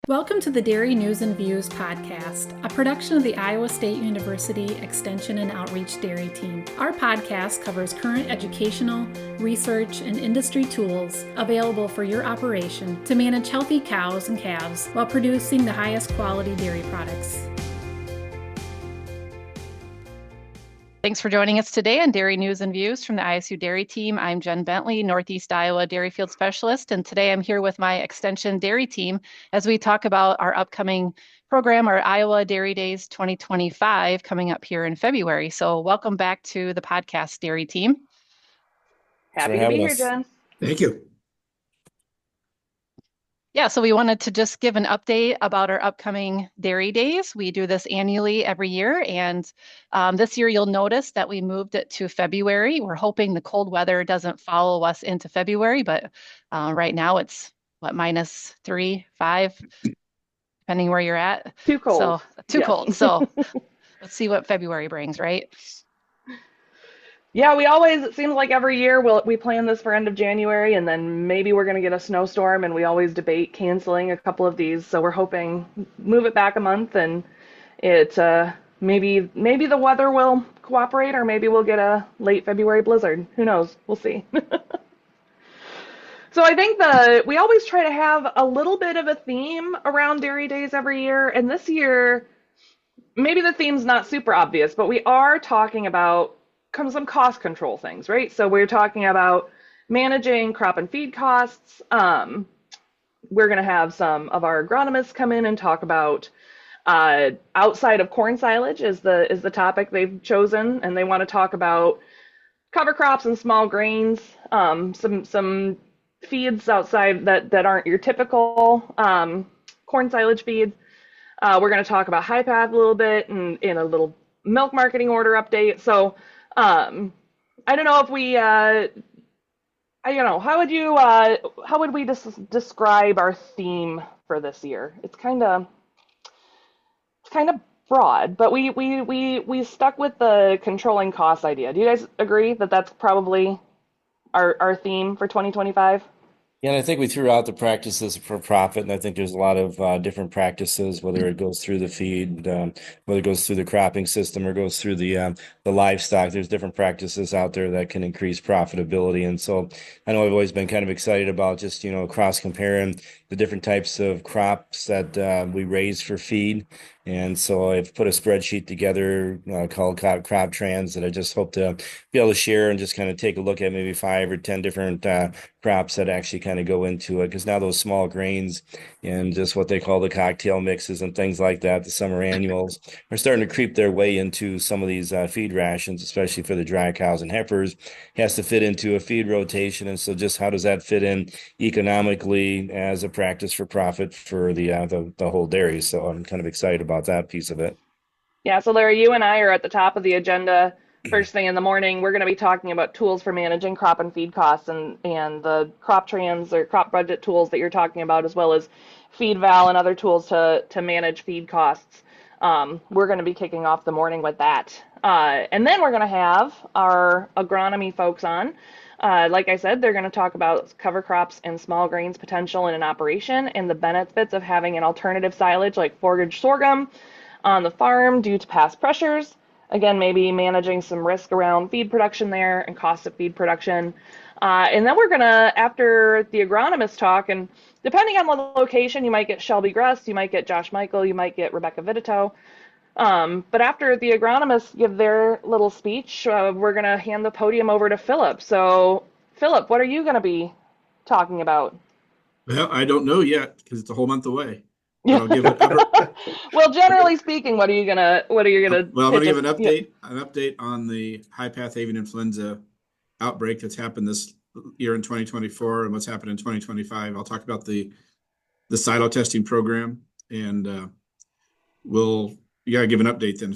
Welcome to the Dairy News and Views podcast, a production of the Iowa State University Extension and Outreach Dairy Team. Our podcast covers current educational, research, and industry tools available for your operation to manage healthy cows and calves while producing the highest quality dairy products. Thanks for joining us today on Dairy News and Views from the ISU Dairy Team. I'm Jen Bentley, Northeast Iowa Dairy Field Specialist, and today I'm here with my Extension Dairy Team as we talk about our upcoming program, our Iowa Dairy Days 2025, coming up here in February. So welcome back to the podcast, Dairy Team. Happy to be here, Jen. Thank you. Yeah, so we wanted to just give an update about our upcoming Dairy Days. We do this annually every year, and this year you'll notice that we moved it to February. We're hoping the cold weather doesn't follow us into February, but right now it's, -3, 5, depending where you're at. Too cold. So too cold. So let's see what February brings, right? Yeah, it seems like every year we plan this for end of January, and then maybe we're going to get a snowstorm, and we always debate canceling a couple of these. So we're hoping move it back a month, and it maybe the weather will cooperate, or maybe we'll get a late February blizzard. Who knows? We'll see. So I think we always try to have a little bit of a theme around Dairy Days every year, and this year maybe the theme's not super obvious, but we are talking about some cost control things, right? So we're talking about managing crop and feed costs. We're going to have some of our agronomists come in and talk about outside of corn silage is the topic they've chosen, and they want to talk about cover crops and small grains, some feeds outside that aren't your typical corn silage feeds. We're going to talk about high path a little bit and in a little milk marketing order update. So I don't know if we, how would we describe our theme for this year? It's kind of broad, but we stuck with the controlling costs idea. Do you guys agree that that's probably our theme for 2025? Yeah, and I think we threw out the practices for profit, and I think there's a lot of different practices, whether it goes through the feed, whether it goes through the cropping system or goes through the livestock. There's different practices out there that can increase profitability, and so I know I've always been kind of excited about just cross comparing the different types of crops that we raise for feed. And so I've put a spreadsheet together called Crop Trends that I just hope to be able to share and just kind of take a look at maybe 5 or 10 different crops that actually kind of go into it. Because now those small grains and just what they call the cocktail mixes and things like that, the summer annuals, are starting to creep their way into some of these feed rations, especially for the dry cows and heifers. It has to fit into a feed rotation. And so just how does that fit in economically as a practice for profit for the whole dairy? So I'm kind of excited about that piece of it. Yeah, so Larry, you and I are at the top of the agenda first thing in the morning. We're going to be talking about tools for managing crop and feed costs and the crop trans or crop budget tools that you're talking about, as well as FeedVal and other tools to manage feed costs. We're going to be kicking off the morning with that. And then we're going to have our agronomy folks on. Like I said, they're going to talk about cover crops and small grains potential in an operation and the benefits of having an alternative silage like forage sorghum on the farm due to past pressures. Again, maybe managing some risk around feed production there and cost of feed production. And then we're going to, after the agronomist talk, and depending on the location, you might get Shelby Gruss, you might get Josh Michael, you might get Rebecca Vitito. But after the agronomists give their little speech, we're going to hand the podium over to Philip. So, Philip, what are you going to be talking about? Well, I don't know yet because it's a whole month away. Yeah. I'll give it Well, generally speaking, what are you gonna? Well, I'm going to give an update on the high path avian influenza outbreak that's happened this year in 2024 and what's happened in 2025. I'll talk about the silo testing program, and you got to give an update then.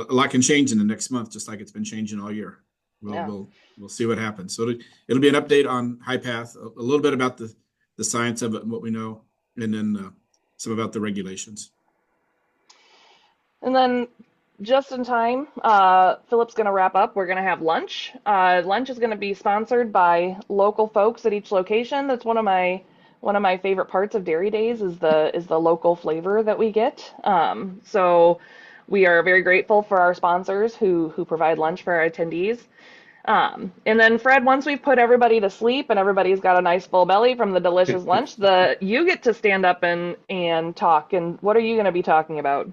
A lot can change in the next month, just like it's been changing all year. We'll see what happens. So it'll be an update on high path, a little bit about the science of it and what we know, and then some about the regulations. And then just in time, Philip's going to wrap up. We're going to have lunch. Lunch is going to be sponsored by local folks at each location. That's one of my One of my favorite parts of Dairy Days is the local flavor that we get. So we are very grateful for our sponsors who provide lunch for our attendees. And then Fred, once we've put everybody to sleep and everybody's got a nice full belly from the delicious lunch, you get to stand up and talk. And what are you going to be talking about?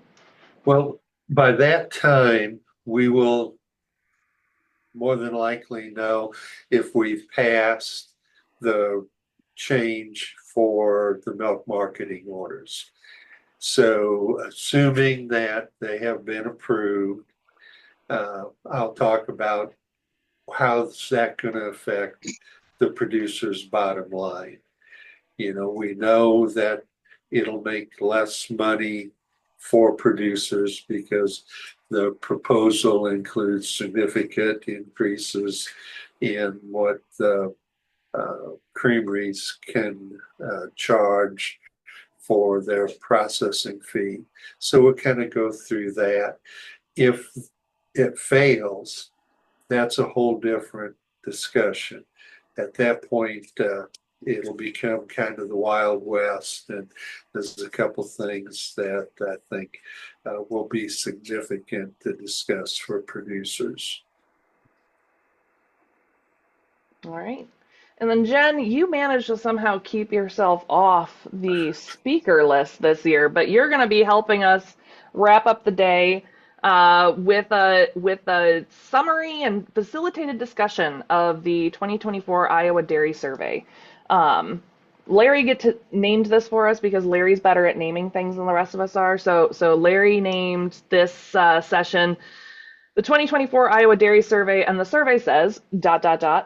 Well, by that time, we will more than likely know if we've passed the change for the milk marketing orders. So assuming that they have been approved, I'll talk about how's that going to affect the producer's bottom line. You know, we know that it'll make less money for producers because the proposal includes significant increases in what the creameries can charge for their processing fee. So we'll kind of go through that. If it fails, that's a whole different discussion. At that point, it'll become kind of the Wild West, and there's a couple things that I think will be significant to discuss for producers. All right. And then Jen, you managed to somehow keep yourself off the speaker list this year, but you're going to be helping us wrap up the day with a summary and facilitated discussion of the 2024 Iowa Dairy Survey. Larry named this for us because Larry's better at naming things than the rest of us are. So Larry named this session the 2024 Iowa Dairy Survey, and the survey says, ...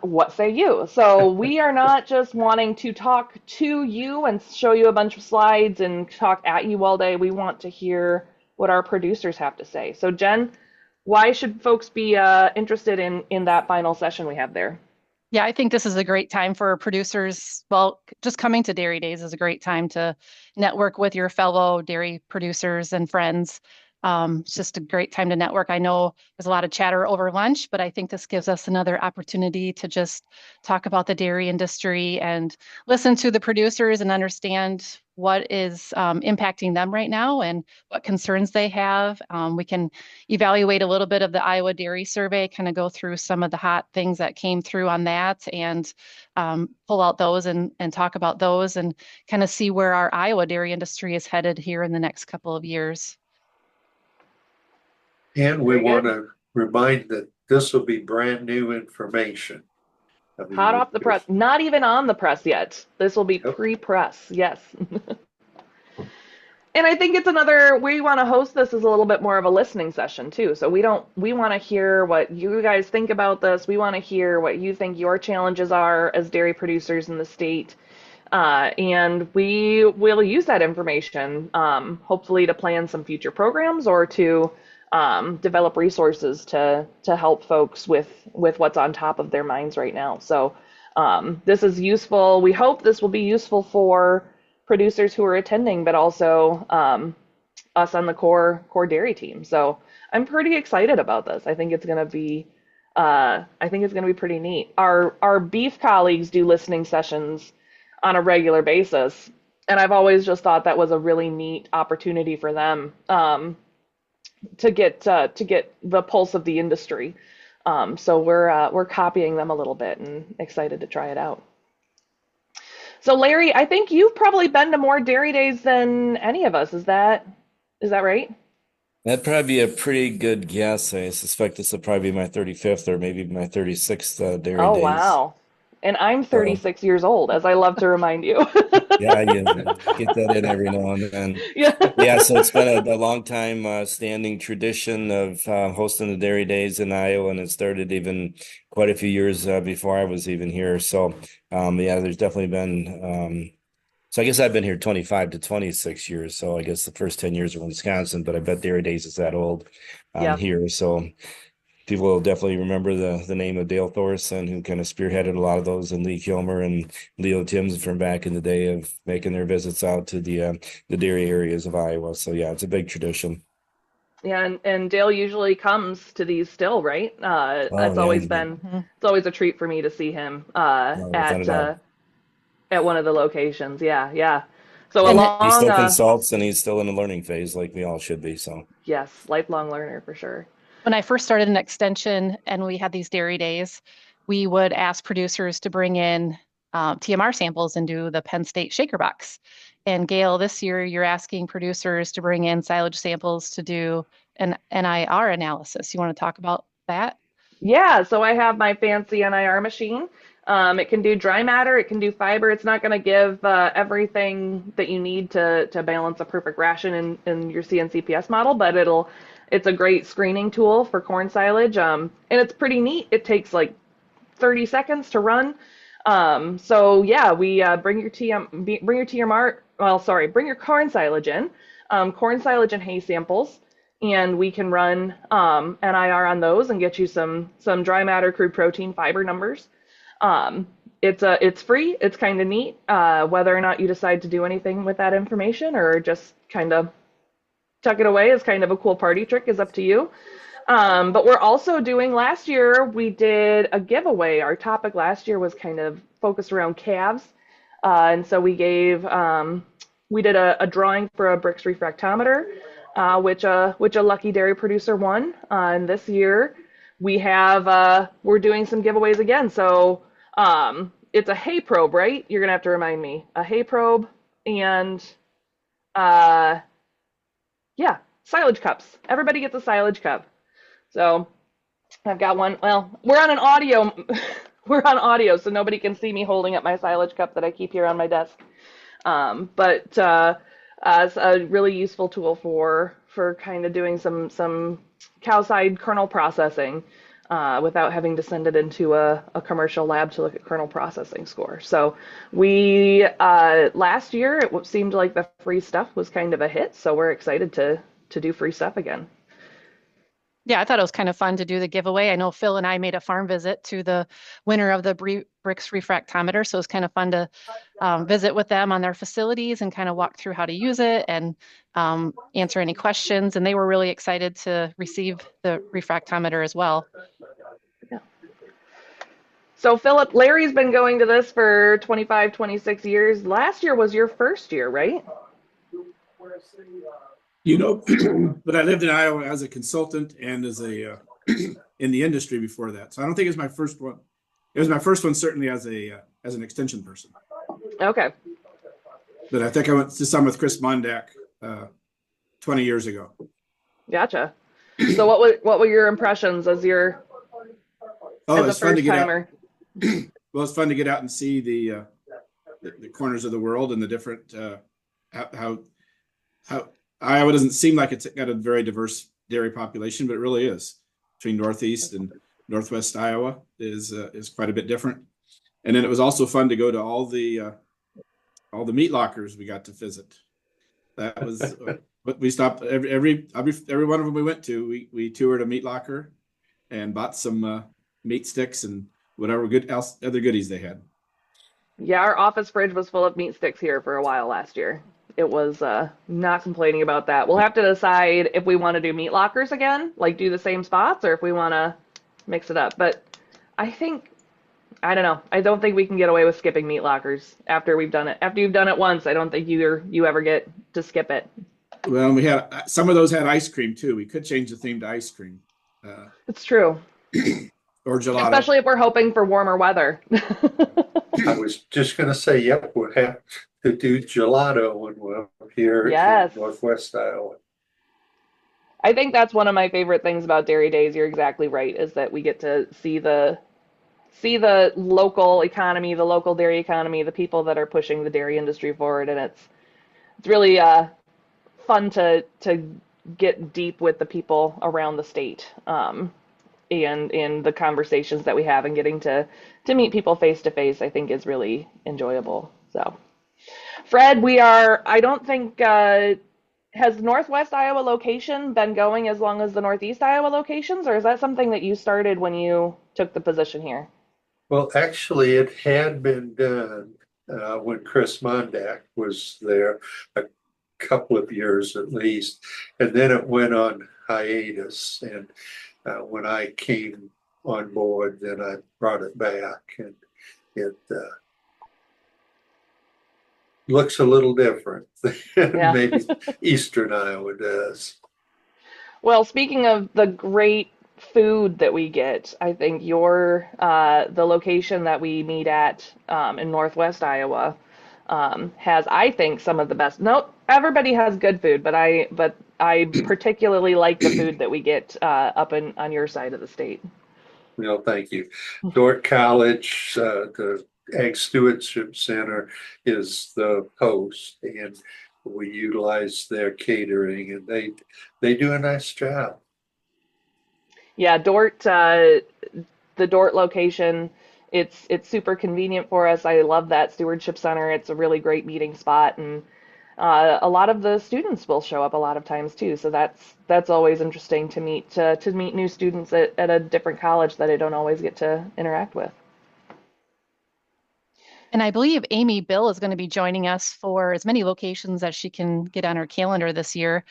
what say you? So we are not just wanting to talk to you and show you a bunch of slides and talk at you all day. We want to hear what our producers have to say. So Jen, why should folks be interested in that final session we have there? Yeah, I think this is a great time for producers. Well, just coming to Dairy Days is a great time to network with your fellow dairy producers and friends. It's just a great time to network. I know there's a lot of chatter over lunch, but I think this gives us another opportunity to just talk about the dairy industry and listen to the producers and understand what is impacting them right now and what concerns they have. We can evaluate a little bit of the Iowa Dairy Survey, kind of go through some of the hot things that came through on that and pull out those and talk about those and kind of see where our Iowa dairy industry is headed here in the next couple of years. And we want to remind that this will be brand new information. I mean, Hot off the press, not even on the press yet. This will be pre-press, yes. And I think it's we want to host this as a little bit more of a listening session too. So we want to hear what you guys think about this. We want to hear what you think your challenges are as dairy producers in the state. And we will use that information, hopefully to plan some future programs or to develop resources to help folks with what's on top of their minds right now. So this is useful. We hope this will be useful for producers who are attending, but also us on the core dairy team. So I'm pretty excited about this. I think it's going to be pretty neat. Our beef colleagues do listening sessions on a regular basis, and I've always just thought that was a really neat opportunity for them. To get the pulse of the industry. So we're copying them a little bit and excited to try it out. So Larry, I think you've probably been to more Dairy Days than any of us. Is that right? That'd probably be a pretty good guess. I suspect this will probably be my 35th or maybe my 36th Dairy Oh, Days. wow. And I'm 36 years old, as I love to remind you. Yeah, you get that in every now and then. Yeah. Yeah, so it's been a long time standing tradition of hosting the Dairy Days in Iowa, and it started even quite a few years before I was even here. So, yeah, there's definitely been. So I guess I've been here 25 to 26 years. So I guess the first 10 years were in Wisconsin, but I bet Dairy Days is that old here. So people will definitely remember the name of Dale Thorson, who kind of spearheaded a lot of those, and Lee Kilmer and Leo Timms from back in the day of making their visits out to the dairy areas of Iowa. So yeah, it's a big tradition. Yeah, and Dale usually comes to these still, right? It's yeah, always been it's always a treat for me to see him without a doubt. at one of the locations. Yeah, yeah. So And He along, still consults and he's still in a learning phase like we all should be. So yes, lifelong learner for sure. when I first started in extension and we had these dairy days, we would ask producers to bring in TMR samples and do the Penn State shaker box. And Gail, this year you're asking producers to bring in silage samples to do an NIR analysis. You want to talk about that? Yeah, so I have my fancy NIR machine. It can do dry matter, it can do fiber. It's not going to give everything that you need to balance a perfect ration in your CNCPS model, but it's a great screening tool for corn silage. And it's pretty neat. It takes like 30 seconds to run. So yeah, we bring your TMR, well, sorry, bring your corn silage in, corn silage and hay samples, and we can run NIR on those and get you some dry matter, crude protein, fiber numbers. It's free. It's kind of neat. Whether or not you decide to do anything with that information or just kind of tuck it away as kind of a cool party trick is up to you. But we're also doing, last year we did a giveaway. Our topic last year was kind of focused around calves. And so we did a drawing for a Brix refractometer, which a lucky dairy producer won. And this year we're doing some giveaways again. So it's a hay probe, right? You're gonna have to remind me. A hay probe and yeah, silage cups. Everybody gets a silage cup. So I've got one. Well, we're on audio, so nobody can see me holding up my silage cup that I keep here on my desk. But it's a really useful tool for kind of doing some cow-side kernel processing without having to send it into a commercial lab to look at kernel processing score. So we last year it seemed like the free stuff was kind of a hit, so we're excited to do free stuff again. Yeah, I thought it was kind of fun to do the giveaway. I know Phil and I made a farm visit to the winner of the Brix refractometer, so it was kind of fun to visit with them on their facilities and kind of walk through how to use it and answer any questions. And they were really excited to receive the refractometer as well. Yeah. So Philip, Larry's been going to this for 25, 26 years. Last year was your first year, right? You know, but I lived in Iowa as a consultant and as a in the industry before that. So I don't think it was my first one. It was my first one certainly as an extension person. Okay. But I think I went to some with Chris Mondak 20 years ago. Gotcha. So what were your impressions as your as a first timer? Well, it's fun to get out and see the corners of the world and the different how Iowa doesn't seem like it's got a very diverse dairy population, but it really is. Between Northeast and Northwest Iowa is quite a bit different. And then it was also fun to go to all the meat lockers we got to visit. That was but we stopped every one of them we went to. We toured a meat locker and bought some meat sticks and whatever other goodies they had. Yeah, our office fridge was full of meat sticks here for a while last year. It was not complaining about that. We'll have to decide if we want to do meat lockers again, like do the same spots, or if we want to mix it up. But I don't know. I don't think we can get away with skipping meat lockers after we've done it. After you've done it once, I don't think you ever get to skip it. Well, we had some of those had ice cream too. We could change the theme to ice cream. It's true. Or gelato. Especially if we're hoping for warmer weather. I was just going to say, yep, we'll have to do gelato when we're here Yes. in Northwest Iowa. I think that's one of my favorite things about Dairy Days. You're exactly right, is that we get to see the local economy, the local dairy economy, the people that are pushing the dairy industry forward, and it's really fun to get deep with the people around the state. And in the conversations that we have and getting to meet people face to face, I think is really enjoyable. So, Fred, I don't think, has Northwest Iowa location been going as long as the Northeast Iowa locations, or is that something that you started when you took the position here? Well, actually, it had been done when Chris Mondak was there, a couple of years at least, and then it went on hiatus. And when I came on board, then I brought it back, and looks a little different than Yeah. maybe Eastern Iowa does. Well, speaking of the great food that we get, I think your the location that we meet at in Northwest Iowa has, I think, some of the best. Nope, everybody has good food, but I particularly like the food that we get up on your side of the state. No, thank you. Dordt College, the Ag Stewardship Center is the host, and we utilize their catering, and they do a nice job. Yeah, the Dordt location, it's super convenient for us. I love that stewardship center. It's a really great meeting spot, and a lot of the students will show up a lot of times too. So that's always interesting to meet new students at a different college that I don't always get to interact with. And I believe Amy Bill is going to be joining us for as many locations as she can get on her calendar this year.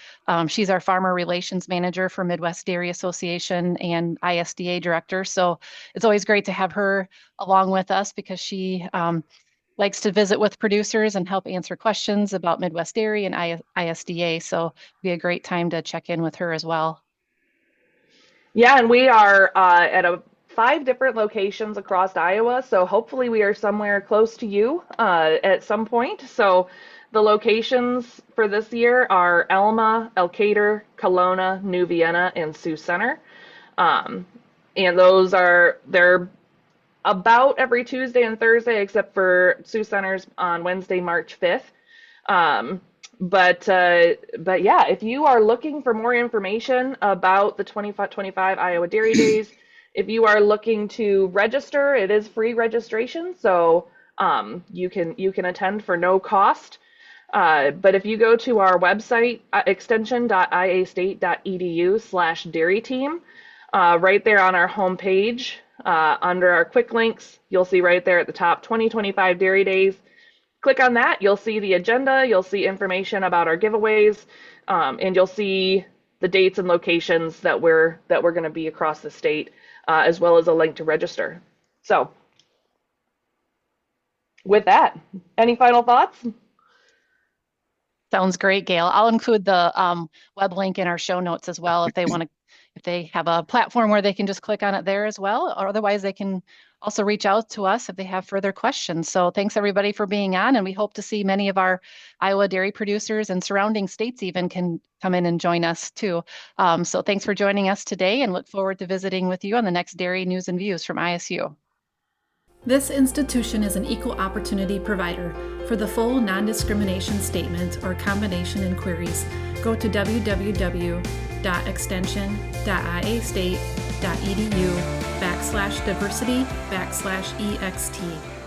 She's our Farmer Relations Manager for Midwest Dairy Association and ISDA Director. So it's always great to have her along with us because she likes to visit with producers and help answer questions about Midwest Dairy and ISDA. So it'll be a great time to check in with her as well. Yeah, and we are at 5 different locations across Iowa, so hopefully we are somewhere close to you at some point. So the locations for this year are Elma, Elkader, Kelowna, New Vienna, and Sioux Center. And they're about every Tuesday and Thursday, except for Sioux Center's on Wednesday, March 5th. But yeah, if you are looking for more information about the 2025 Iowa Dairy Days, if you are looking to register, it is free registration, so you can attend for no cost. But if you go to our website, extension.iastate.edu/dairy team, right there on our homepage, under our quick links, you'll see right there at the top 2025 Dairy Days. Click on that, you'll see the agenda, you'll see information about our giveaways, and you'll see the dates and locations that we're going to be across the state, as well as a link to register. So with that, any final thoughts? Sounds great, Gail. I'll include the web link in our show notes as well if they have a platform where they can just click on it there as well, or otherwise they can also reach out to us if they have further questions. So thanks everybody for being on, and we hope to see many of our Iowa dairy producers and surrounding states even can come in and join us too. So thanks for joining us today, and look forward to visiting with you on the next Dairy News and Views from ISU. This institution is an equal opportunity provider. For the full non-discrimination statement or combination inquiries, go to www.extension.iastate.edu/diversity/ext.